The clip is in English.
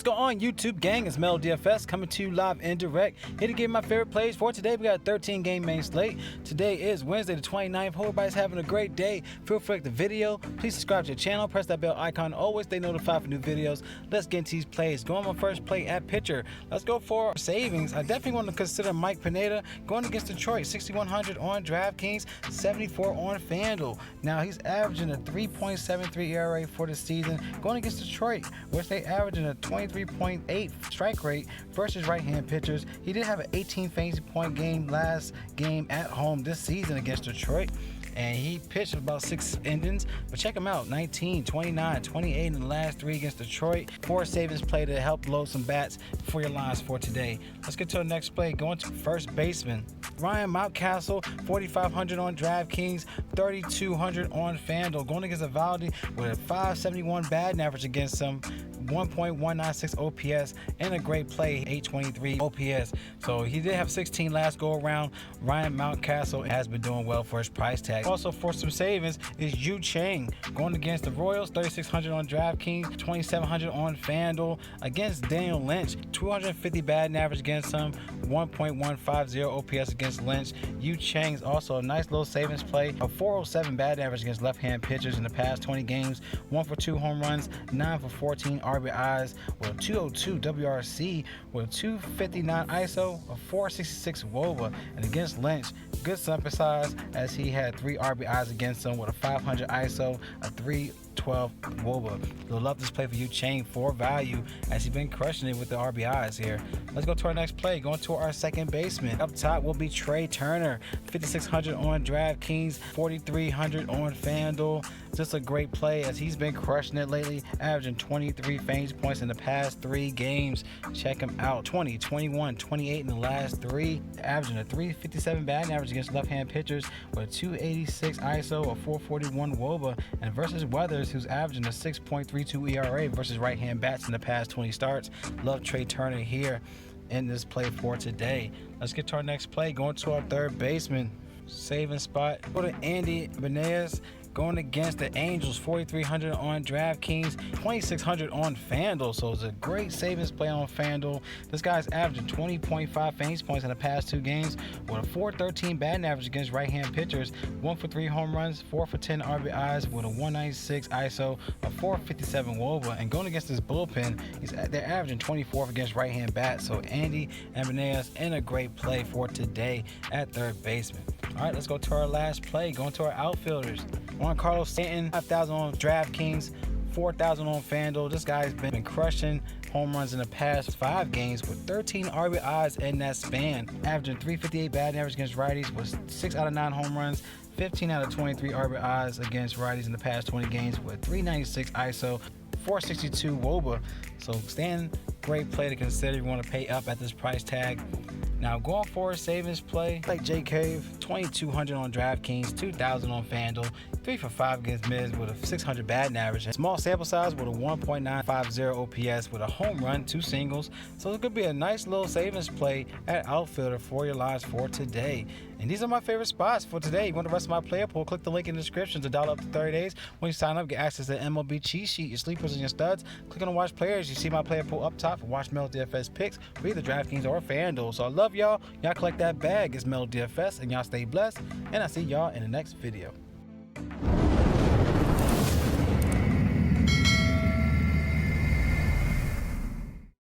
What's going on, YouTube gang? It's MLB DFS coming to you live and direct. Here to give my favorite plays for today. We got a 13 game main slate. Today is Wednesday the 29th. Hope everybody's having a great day. Feel free to like the video. Please subscribe to the channel. Press that bell icon. Always stay notified for new videos. Let's get into these plays. Going on my first play at pitcher. Let's go for savings. I definitely want to consider Mike Pineda going against Detroit. 6,100 on DraftKings, 74 on FanDuel. Now he's averaging a 3.73 ERA for the season. Going against Detroit, which they averaging a 23.8 strike rate versus right-hand pitchers. He did have an 18 fantasy point game last game at home this season against Detroit, and he pitched about 6 innings. But check him out: 19, 29, 28 in the last 3 against Detroit. 4 savings play to help load some bats for your lines for today. Let's get to the next play. Going to first baseman Ryan Mountcastle, 4,500 on DraftKings, 3,200 on FanDuel. Going against Evaldi with a 571 batting average against him, 1.196 OPS, and a great play, 823 OPS. So he did have 16 last go around. Ryan Mountcastle has been doing well for his price tag. Also for some savings is Yu Chang going against the Royals, 3,600 on DraftKings, 2,700 on FanDuel. Against Daniel Lynch, 250 batting average against him, 1.150 OPS against Lynch. Yu Chang's also a nice little savings play, a 407 batting average against left-hand pitchers in the past 20 games, 1 for 2 home runs, 9 for 14 RBIs, with a 202 WRC, with a 259 ISO, a 466 WOBA. And against Lynch, good sample size, as he had 3 RBIs against him with a 500 ISO, a 312 WOBA. You'll love this play for Yu Chang for value, as he's been crushing it with the RBIs here. Let's go to our next play. Going to our second baseman. Up top will be Trey Turner, 5,600 on DraftKings, 4,300 on FanDuel. Just a great play, as he's been crushing it lately, averaging 23 fantasy points in the past 3 games. Check him out: 20, 21, 28 in the last 3, averaging a 357 batting average against left-hand pitchers with a 286 ISO, a 441 WOBA. And versus Weathers, who's averaging a 6.32 ERA versus right-hand bats in the past 20 starts. Love Trey Turner here in this play for today. Let's get to our next play. Going to our third baseman saving spot. Go to Andy Benaez going against the Angels, 4,300 on DraftKings, 2,600 on FanDuel. So it's a great savings play on FanDuel. This guy's averaging 20.5 fantasy points in the past 2 games with a 413 batting average against right-hand pitchers, 1 for 3 home runs, 4 for 10 RBIs, with a 196 ISO, a 457 WOBA. And going against this bullpen, they're averaging 24th against right-hand bats. So Andy and Benaez in a great play for today at third baseman. All right, let's go to our last play. Going to our outfielders. Juan Stanton, 5,000 on DraftKings, 4,000 on FanDuel. This guy's been crushing home runs in the past 5 games with 13 RBIs in that span, averaging 358 batting average against righties with 6 out of 9 home runs, 15 out of 23 RBIs against righties in the past 20 games with 396 ISO, 462 WOBA. So Stanton, great play to consider if you want to pay up at this price tag. Now going for a savings play, like J Cave, 2,200 on DraftKings, 2,000 on FanDuel, 3 for 5 against mids with a 600 batting average. Small sample size with a 1.950 OPS with a home run, 2 singles. So it could be a nice little savings play at outfielder for your lines for today. And these are my favorite spots for today. You want the rest of my player pool? Click the link in the description to dial up to 30 days. When you sign up, get access to the MLB cheat sheet, your sleepers and your studs. Click on the watch players. You see my player pool up top for watch MLB DFS picks for either DraftKings or FanDuel. So I love y'all. Y'all collect that bag. It's MLB DFS, and y'all stay blessed. And I'll see y'all in the next video.